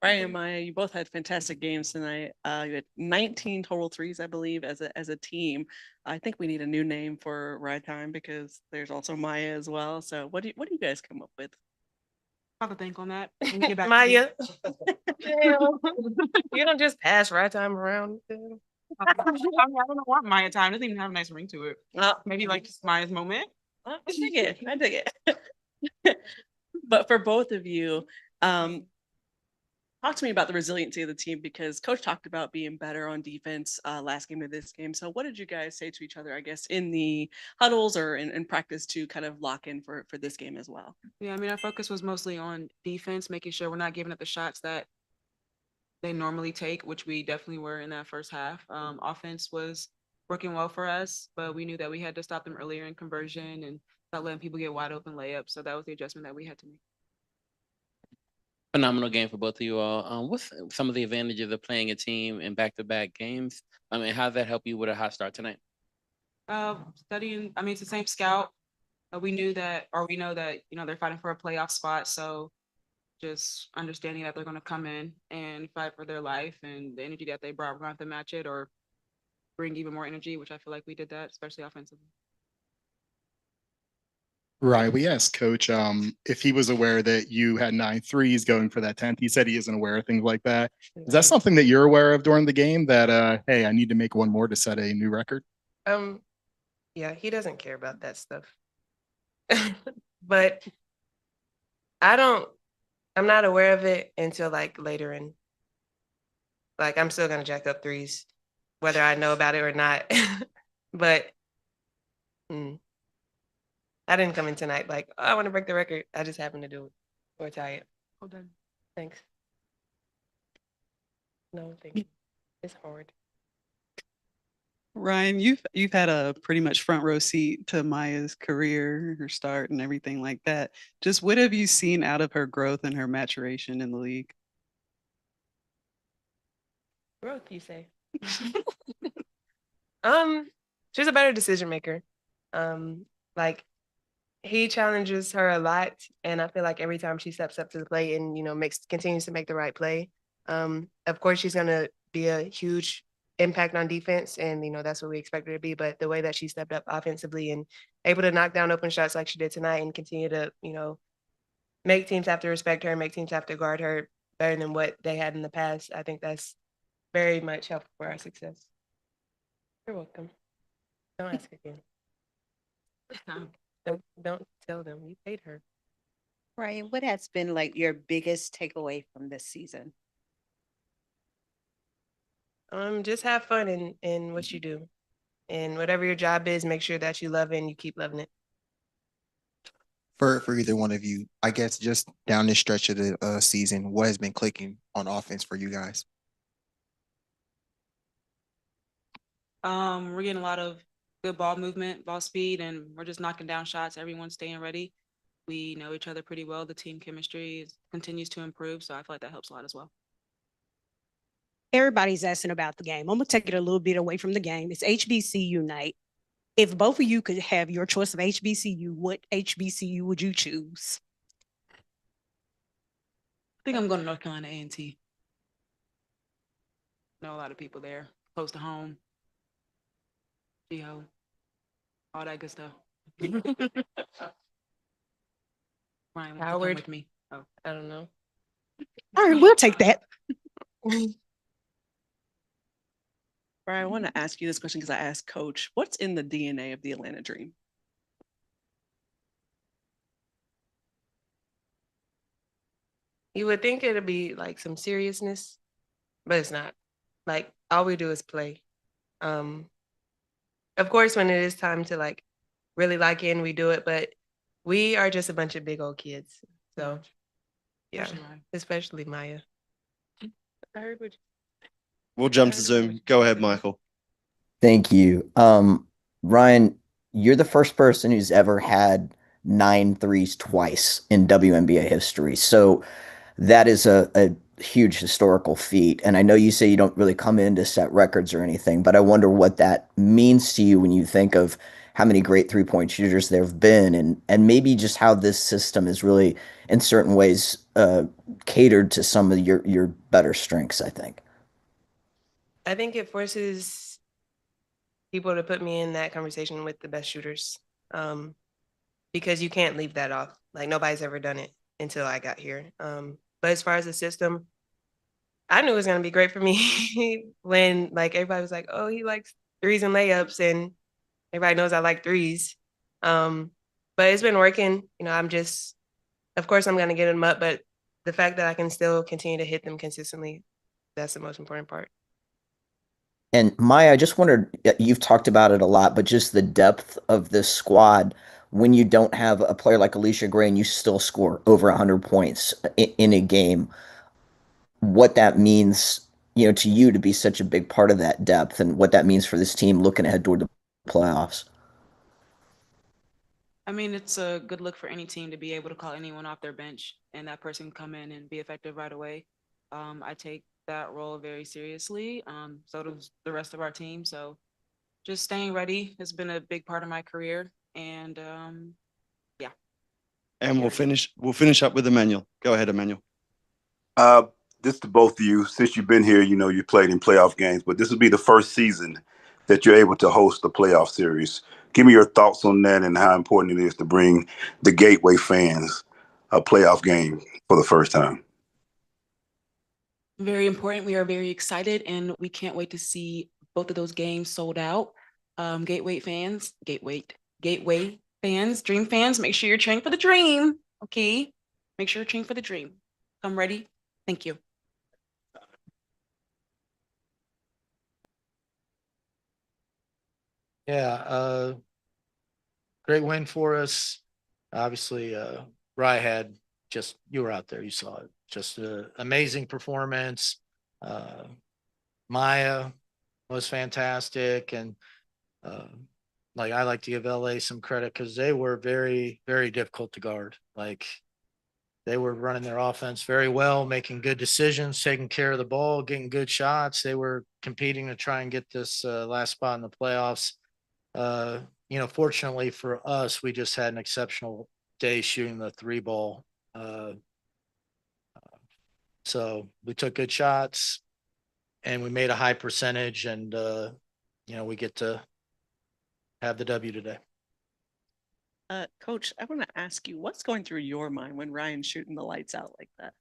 Ryan and Maya, you both had fantastic games tonight. You had 19 total threes, I believe, as a team. I think we need a new name for Ride Time because there's also Maya as well. So what do you guys come up with? I'll have to think on that. Get back Maya. You don't just pass right time around. I don't know why Maya time doesn't even have a nice ring to it. Maybe like just Maya's moment. I dig it. I dig it. But for both of you, talk to me about the resiliency of the team because Coach talked about being better on defense last game to this game. So what did you guys say to each other, I guess, in the huddles or in practice to kind of lock in for this game as well? Yeah, I mean, our focus was mostly on defense, making sure we're not giving up the shots that they normally take, which we definitely were in that first half. Offense was working well for us, but we knew that we had to stop them earlier in conversion and not letting people get wide open layups. So that was the adjustment that we had to make. Phenomenal game for both of you all. What's some of the advantages of playing a team in back-to-back games? I mean, how did that help you with a hot start tonight? Studying, I mean, it's the same scout. We knew that, or we know that, they're fighting for a playoff spot. So just understanding that they're going to come in and fight for their life and the energy that they brought, we're going to have to match it or bring even more energy, which I feel like we did that, especially offensively. Right. We asked Coach if he was aware that you had 9 threes going for that 10th. He said he isn't aware of things like that. Is that something that you're aware of during the game that, hey, I need to make one more to set a new record? Yeah, he doesn't care about that stuff. But I'm not aware of it until like later in. Like I'm still gonna jack up threes, whether I know about it or not. But I didn't come in tonight like, oh, I want to break the record. I just happened to do it or tie it. Hold on. Thanks. No, thank you. It's hard. Ryan, you've had a pretty much front row seat to Maya's career, her start, and everything like that. Just what have you seen out of her growth and her maturation in the league? Growth, you say? She's a better decision maker. Like he challenges her a lot, and I feel like every time she steps up to the plate and continues to make the right play. Of course, she's gonna be a huge impact on defense, and that's what we expect her to be. But the way that she stepped up offensively and able to knock down open shots like she did tonight, and continue to make teams have to respect her, make teams have to guard her better than what they had in the past. I think that's very much helpful for our success. You're welcome. Don't ask again. Don't tell them you paid her. Ryan, what has been like your biggest takeaway from this season? Just have fun in what you do, and whatever your job is, make sure that you love it and you keep loving it. For either one of you, I guess just down this stretch of the season, what has been clicking on offense for you guys? We're getting a lot of good ball movement, ball speed, and we're just knocking down shots. Everyone's staying ready. We know each other pretty well. The team chemistry continues to improve, so I feel like that helps a lot as well. Everybody's asking about the game. I'm going to take it a little bit away from the game. It's HBCU night. If both of you could have your choice of HBCU, what HBCU would you choose? I think I'm going to North Carolina A&T. Know a lot of people there, close to home. Geo, all that good stuff. Ryan, Howard with me. Oh, I don't know. All right, we'll take that. Brian, I want to ask you this question because I asked Coach, what's in the DNA of the Atlanta Dream? You would think it'd be like some seriousness, but it's not. Like all we do is play. Of course, when it is time to like really lock in, we do it, but we are just a bunch of big old kids. So yeah, especially Maya. I heard what you. We'll jump to Zoom. Go ahead, Michael. Thank you. Ryan, you're the first person who's ever had 9 threes twice in WNBA history. So that is a huge historical feat. And I know you say you don't really come in to set records or anything, but I wonder what that means to you when you think of how many great 3-point shooters there have been, and maybe just how this system is really, in certain ways, catered to some of your better strengths, I think. I think it forces people to put me in that conversation with the best shooters, because you can't leave that off. Like, nobody's ever done it until I got here. But as far as the system, I knew it was gonna be great for me when like everybody was like, "Oh, he likes threes and layups," and everybody knows I like threes. But it's been working. You know, of course, I'm gonna get them up, but the fact that I can still continue to hit them consistently, that's the most important part. And Maya, I just wondered, you've talked about it a lot, but just the depth of this squad when you don't have a player like Alicia Gray and you still score over 100 points in a game, what that means, to you to be such a big part of that depth and what that means for this team looking ahead toward the playoffs. I mean, it's a good look for any team to be able to call anyone off their bench and that person come in and be effective right away. I take that role very seriously. So does the rest of our team. So just staying ready has been a big part of my career. And yeah. And we'll finish up with Emmanuel. Go ahead, Emmanuel. This to both of you. Since you've been here, you played in playoff games, but this will be the first season that you're able to host the playoff series. Give me your thoughts on that and how important it is to bring the Gateway fans a playoff game for the first time. Very important. We are very excited and we can't wait to see both of those games sold out. Gateway fans, Dream fans, make sure you're cheering for the Dream. Okay. Make sure you're cheering for the Dream. Come ready. Thank you. Yeah, great win for us. Obviously, Rye had you were out there, you saw it. Just an amazing performance. Maya was fantastic. And like, I like to give LA some credit because they were very, very difficult to guard. Like, they were running their offense very well, making good decisions, taking care of the ball, getting good shots. They were competing to try and get this last spot in the playoffs. Fortunately for us, we just had an exceptional day shooting the 3-ball. So we took good shots and we made a high percentage, and we get to have the W today. Coach, I want to ask you, what's going through your mind when Ryan's shooting the lights out like that?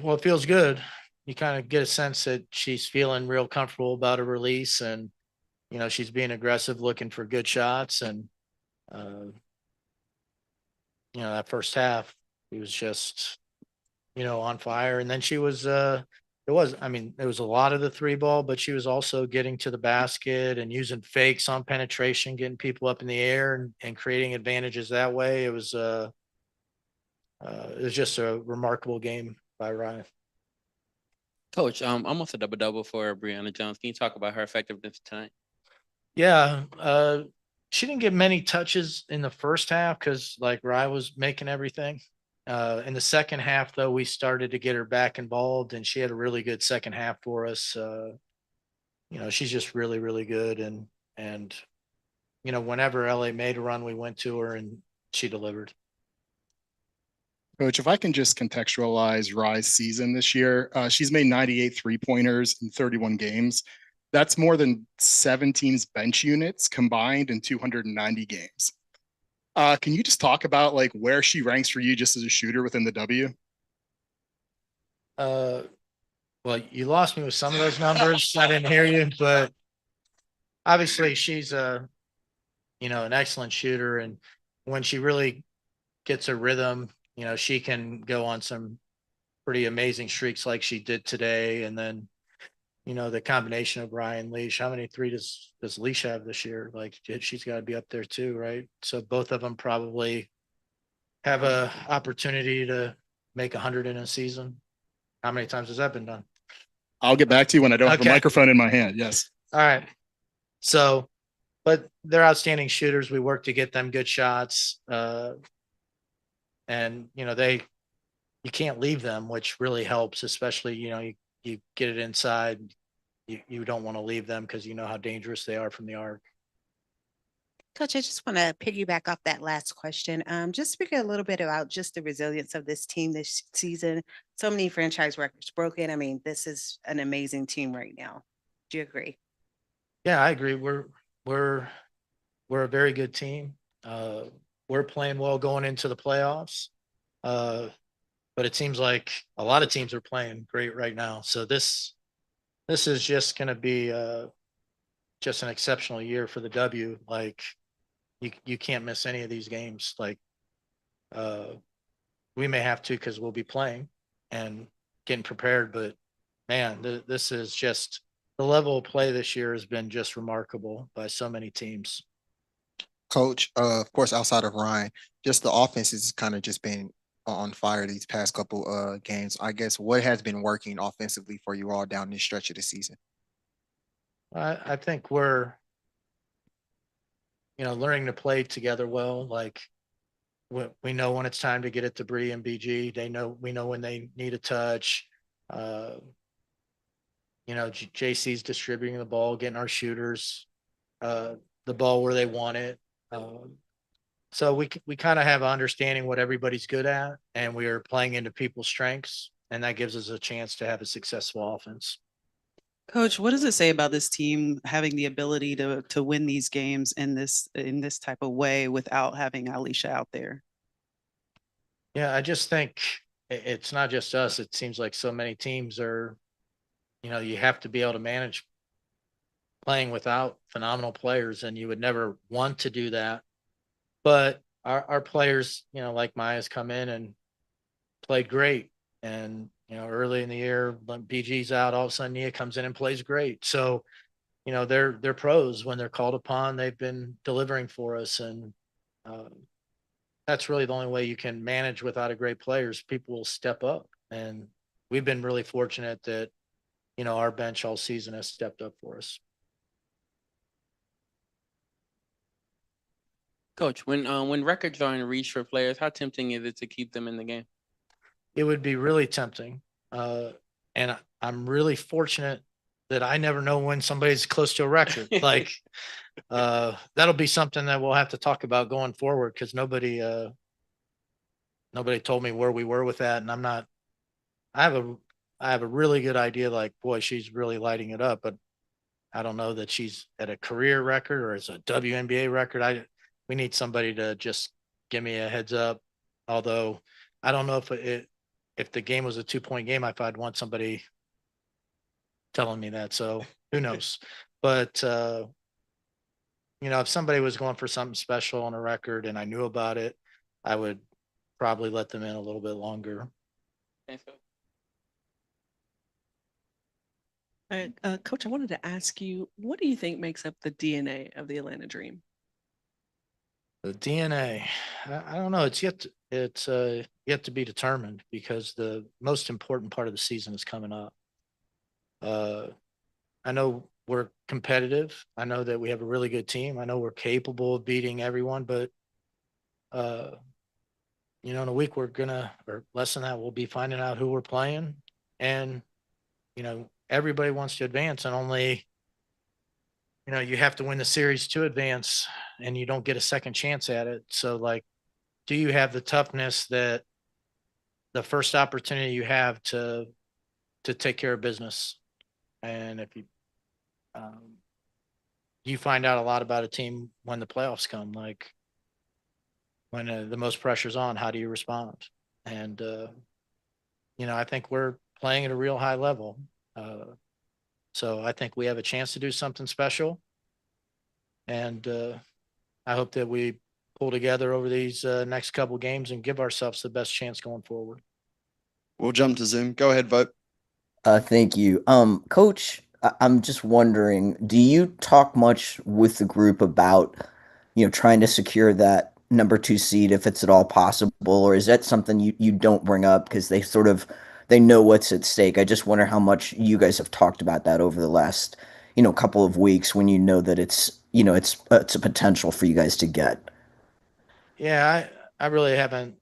Well, it feels good. You kind of get a sense that she's feeling real comfortable about her release, and she's being aggressive, looking for good shots. And that first half, he was just on fire. And then she was it was a lot of the 3-ball, but she was also getting to the basket and using fakes on penetration, getting people up in the air and creating advantages that way. It was just a remarkable game by Ryan. Coach, almost a double-double for Brianna Jones. Can you talk about her effectiveness tonight? Yeah, she didn't get many touches in the first half because like Rye was making everything. In the second half, though, we started to get her back involved, and she had a really good second half for us. She's just really, really good, and whenever LA made a run, we went to her and she delivered. Coach, if I can just contextualize Rye's season this year, she's made 98 3-pointers in 31 games. That's more than 7 teams' bench units combined in 290 games. Can you just talk about like where she ranks for you just as a shooter within the W? Well, you lost me with some of those numbers. I didn't hear you, but obviously she's an excellent shooter, and when she really gets a rhythm, she can go on some pretty amazing streaks like she did today. And then the combination of Ryan, Leash, how many 3 does Leash have this year? Like, she's got to be up there too, right? So both of them probably have a opportunity to make 100 in a season. How many times has that been done? I'll get back to you when I don't have a microphone in my hand. Yes. All right. So, but they're outstanding shooters. We work to get them good shots. And, you can't leave them, which really helps, especially, you get it inside. You don't want to leave them because you know how dangerous they are from the arc. Coach, I just want to piggyback off that last question. Just speaking a little bit about just the resilience of this team this season. So many franchise records broken. I mean, this is an amazing team right now. Do you agree? Yeah, I agree. We're we're a very good team. We're playing well going into the playoffs. But it seems like a lot of teams are playing great right now. So this is just going to be just an exceptional year for the W. Like you can't miss any of these games. Like uh, we may have to because we'll be playing and getting prepared. But man, this is just the level of play this year has been just remarkable by so many teams. Coach, of course, outside of Ryan, just the offense has kind of just been on fire these past couple games. I guess what has been working offensively for you all down this stretch of the season? I think we're learning to play together well. Like we know when it's time to get it to Bree and BG. We know when they need a touch. Uh, JC's distributing the ball, getting our shooters the ball where they want it. So we kind of have an understanding what everybody's good at, and we are playing into people's strengths, and that gives us a chance to have a successful offense. Coach, what does it say about this team having the ability to win these games in this type of way without having Alicia out there? Yeah, I just think it's not just us. It seems like so many teams are, you have to be able to manage playing without phenomenal players, and you would never want to do that. But our players, like Maya's come in and played great. And, early in the year, when BG's out, all of a sudden Nia comes in and plays great. So, they're pros when they're called upon. They've been delivering for us. And that's really the only way you can manage without a great players. People will step up. And we've been really fortunate that, our bench all season has stepped up for us. Coach, when records are in reach for players, how tempting is it to keep them in the game? It would be really tempting. And I'm really fortunate that I never know when somebody's close to a record. Like that'll be something that we'll have to talk about going forward because nobody told me where we were with that. And I have a really good idea, like, boy, she's really lighting it up, but I don't know that she's at a career record or as a WNBA record. We need somebody to just give me a heads up. Although I don't know if the game was a 2-point game, if I'd want somebody telling me that. So who knows? But if somebody was going for something special on a record and I knew about it, I would probably let them in a little bit longer. Thanks, Coach. All right, Coach, I wanted to ask you, what do you think makes up the DNA of the Atlanta Dream? The DNA, I don't know. It's yet to be determined because the most important part of the season is coming up. I know we're competitive. I know that we have a really good team. I know we're capable of beating everyone, but in a week or less than that, we'll be finding out who we're playing, and everybody wants to advance, and only you have to win the series to advance, and you don't get a second chance at it. So, like, do you have the toughness that the first opportunity you have to take care of business? And if you find out a lot about a team when the playoffs come, like when the most pressure's on, how do you respond? And I think we're playing at a real high level. So I think we have a chance to do something special. And I hope that we pull together over these next couple games and give ourselves the best chance going forward. We'll jump to Zoom. Go ahead, vote. Thank you. Coach, I'm just wondering, do you talk much with the group about, trying to secure that number 2 seed if it's at all possible, or is that something you don't bring up because they know what's at stake? I just wonder how much you guys have talked about that over the last, couple of weeks when you know that it's a potential for you guys to get. Yeah, I really haven't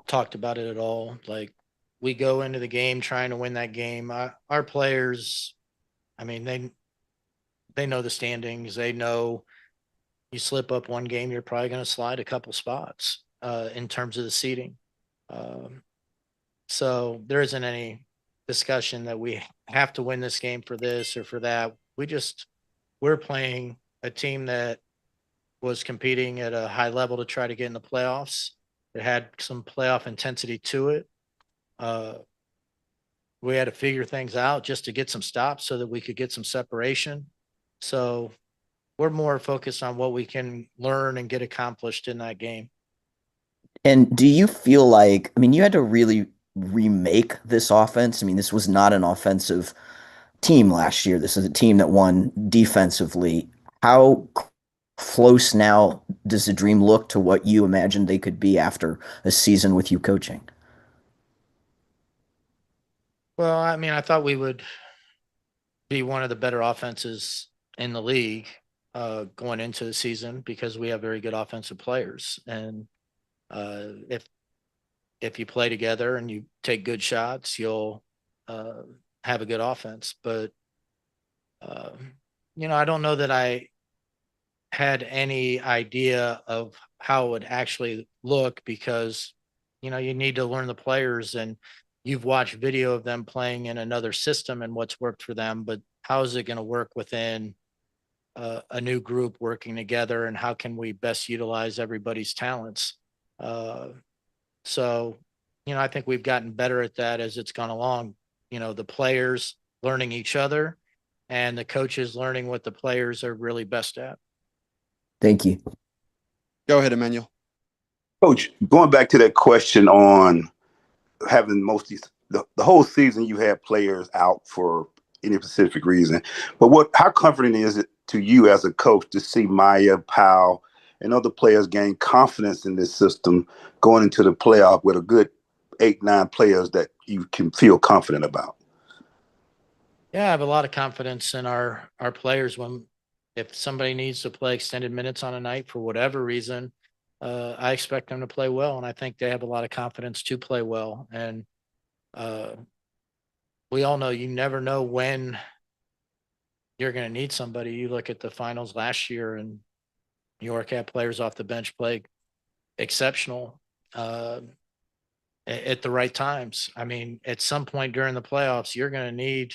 talked about it at all. Like, we go into the game trying to win that game. Our players, I mean, they know the standings. They know, you slip up one game, you're probably going to slide a couple spots in terms of the seeding. So there isn't any discussion that we have to win this game for this or for that. We're playing a team that was competing at a high level to try to get in the playoffs. It had some playoff intensity to it. We had to figure things out just to get some stops so that we could get some separation. So we're more focused on what we can learn and get accomplished in that game. And do you feel like, I mean, you had to really remake this offense? I mean, this was not an offensive team last year. This is a team that won defensively. How close now does the dream look to what you imagined they could be after a season with you coaching? Well, I mean, I thought we would be one of the better offenses in the league going into the season because we have very good offensive players. And if you play together and you take good shots, you'll have a good offense. But I don't know that I had any idea of how it would actually look because you need to learn the players, and you've watched video of them playing in another system and what's worked for them, but how is it going to work within a new group working together, and how can we best utilize everybody's talents? So I think we've gotten better at that as it's gone along. The players learning each other and the coaches learning what the players are really best at. Thank you. Go ahead, Emmanuel. Coach, going back to that question on having the whole season, you had players out for any specific reason. But how comforting is it to you as a coach to see Maya, Powell, and other players gain confidence in this system going into the playoff with a good 8-9 players that you can feel confident about? Yeah, I have a lot of confidence in our players. If somebody needs to play extended minutes on a night for whatever reason, I expect them to play well, and I think they have a lot of confidence to play well. And we all know you never know when you're going to need somebody. You look at the finals last year, and New York had players off the bench play exceptional at the right times. I mean, at some point during the playoffs, you're going to need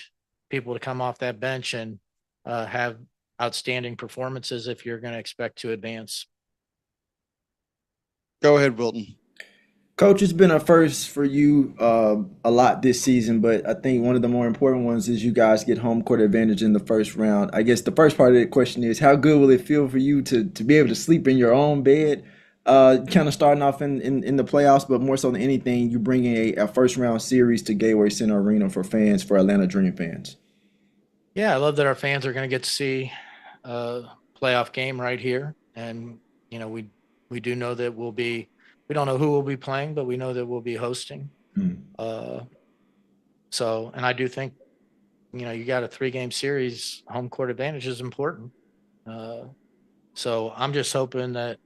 people to come off that bench and have outstanding performances if you're going to expect to advance. Go ahead, Wilton. Coach, it's been a first for you a lot this season, but I think one of the more important ones is you guys get home court advantage in the first round. I guess the first part of the question is, how good will it feel for you to be able to sleep in your own bed, kind of starting off in the playoffs, but more so than anything, you bringing a first round series to Gateway Center Arena for Atlanta Dream fans? Yeah, I love that our fans are going to get to see a playoff game right here. And, we do know that we don't know who will be playing, but we know that we'll be hosting. And I do think, you got a 3-game series, home court advantage is important. So I'm just hoping that,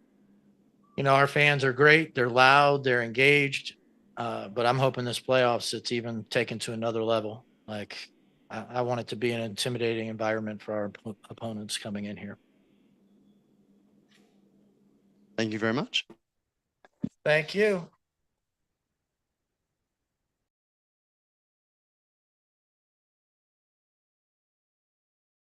our fans are great. They're loud, they're engaged. But I'm hoping this playoffs, it's even taken to another level. Like I want it to be an intimidating environment for our opponents coming in here. Thank you very much. Thank you.